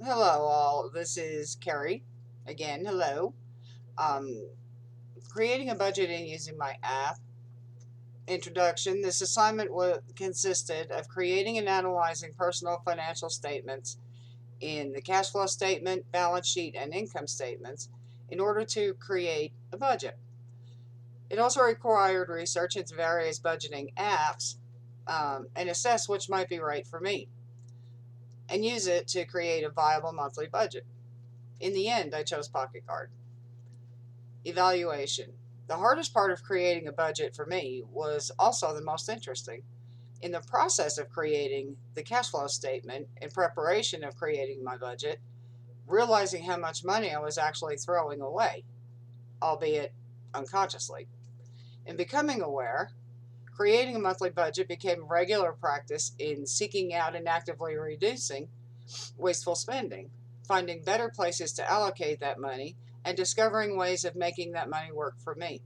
Hello, all. This is Carrie. Again, hello. Um, Creating a budget and using my app. Introduction. This assignment consisted of creating and analyzing personal financial statements in the cash flow statement, balance sheet, and income statements in order to create a budget. It also required research into various budgeting apps and assess which might be right for me and use it to create a viable monthly budget. In the end, I chose Pocket Card. Evaluation. The hardest part of creating a budget for me was also the most interesting. In the process of creating the cash flow statement, in preparation of creating my budget, realizing how much money I was actually throwing away, albeit unconsciously. In becoming aware, creating a monthly budget became regular practice in seeking out and actively reducing wasteful spending, finding better places to allocate that money, and discovering ways of making that money work for me.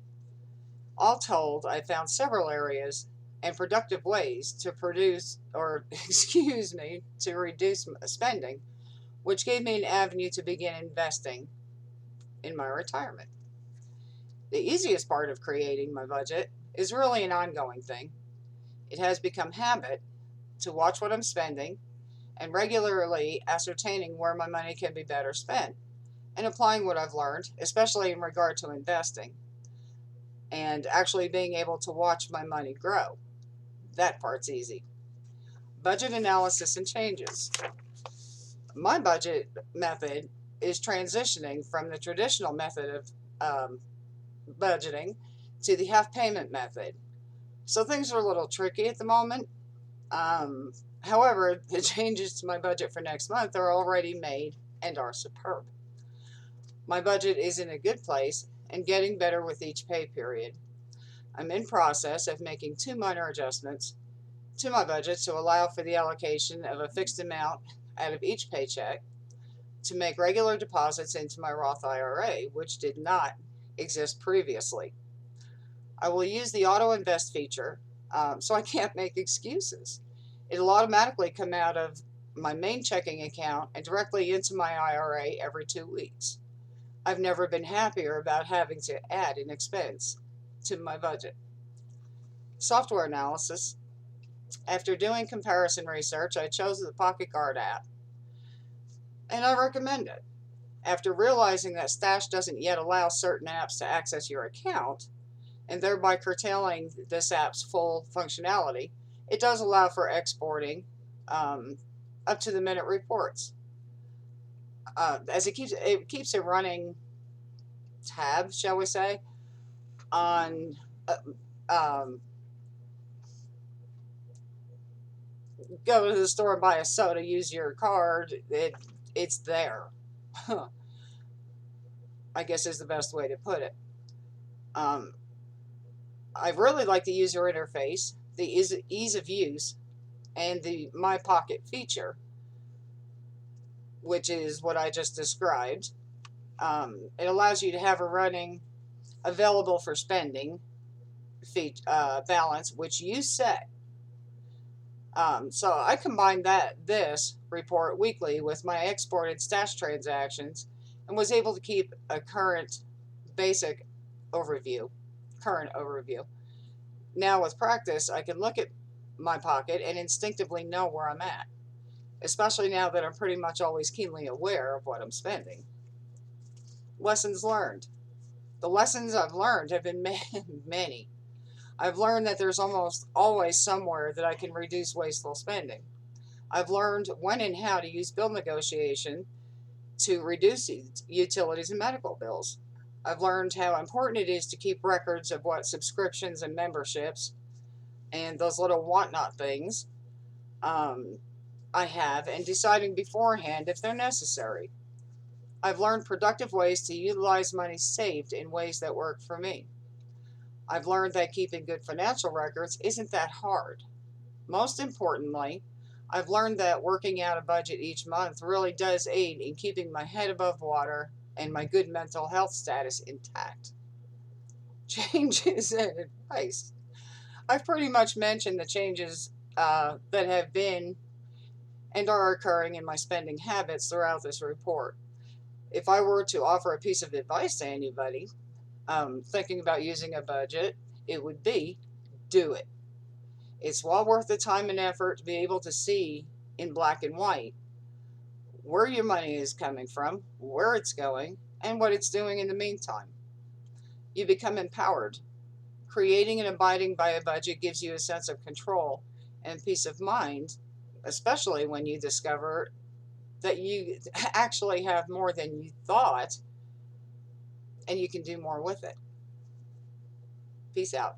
All told, I found several areas and productive ways to produce, or excuse me, to reduce spending, which gave me an avenue to begin investing in my retirement. The easiest part of creating my budget is really an ongoing thing. It has become habit to watch what I'm spending and regularly ascertaining where my money can be better spent and applying what I've learned, especially in regard to investing, and actually being able to watch my money grow. That part's easy. Budget analysis and changes. My budget method is transitioning from the traditional method of budgeting to the half payment method. So things are a little tricky at the moment. Um, However, the changes to my budget for next month are already made and are superb. My budget is in a good place and getting better with each pay period. I'm in process of making two minor adjustments to my budget to allow for the allocation of a fixed amount out of each paycheck to make regular deposits into my Roth IRA, which did not exist previously. I will use the auto invest feature, so I can't make excuses. It'll automatically come out of my main checking account and directly into my IRA every 2 weeks. I've never been happier about having to add an expense to my budget. Software analysis. After doing comparison research, I chose the Pocket Guard app, and I recommend it. After realizing that Stash doesn't yet allow certain apps to access your account, and thereby curtailing this app's full functionality, it does allow for exporting um, up to the minute reports. As it keeps a running tab, shall we say, on uh, um, go to the store and buy a soda, use your card. It's there. I guess is the best way to put it. Um, I really like the user interface, the ease of use, and the My Pocket feature, which is what I just described. It allows you to have a running available for spending balance, which you set. So I combined this report weekly with my exported stash transactions and was able to keep a basic overview, current overview. Now with practice, I can look at my pocket and instinctively know where I'm at, especially now that I'm pretty much always keenly aware of what I'm spending. Lessons learned. The lessons I've learned have been many. I've learned that there's almost always somewhere that I can reduce wasteful spending. I've learned when and how to use bill negotiation to reduce utilities and medical bills. I've learned how important it is to keep records of what subscriptions and memberships and those little whatnot things um, I have and deciding beforehand if they're necessary. I've learned productive ways to utilize money saved in ways that work for me. I've learned that keeping good financial records isn't that hard. Most importantly, I've learned that working out a budget each month really does aid in keeping my head above water and my good mental health status intact. Changes and advice. I've pretty much mentioned the changes that have been and are occurring in my spending habits throughout this report. If I were to offer a piece of advice to anybody thinking about using a budget, it would be do it. It's well worth the time and effort to be able to see in black and white where your money is coming from, where it's going, and what it's doing in the meantime. You become empowered. Creating and abiding by a budget gives you a sense of control and peace of mind, especially when you discover that you actually have more than you thought and you can do more with it. Peace out.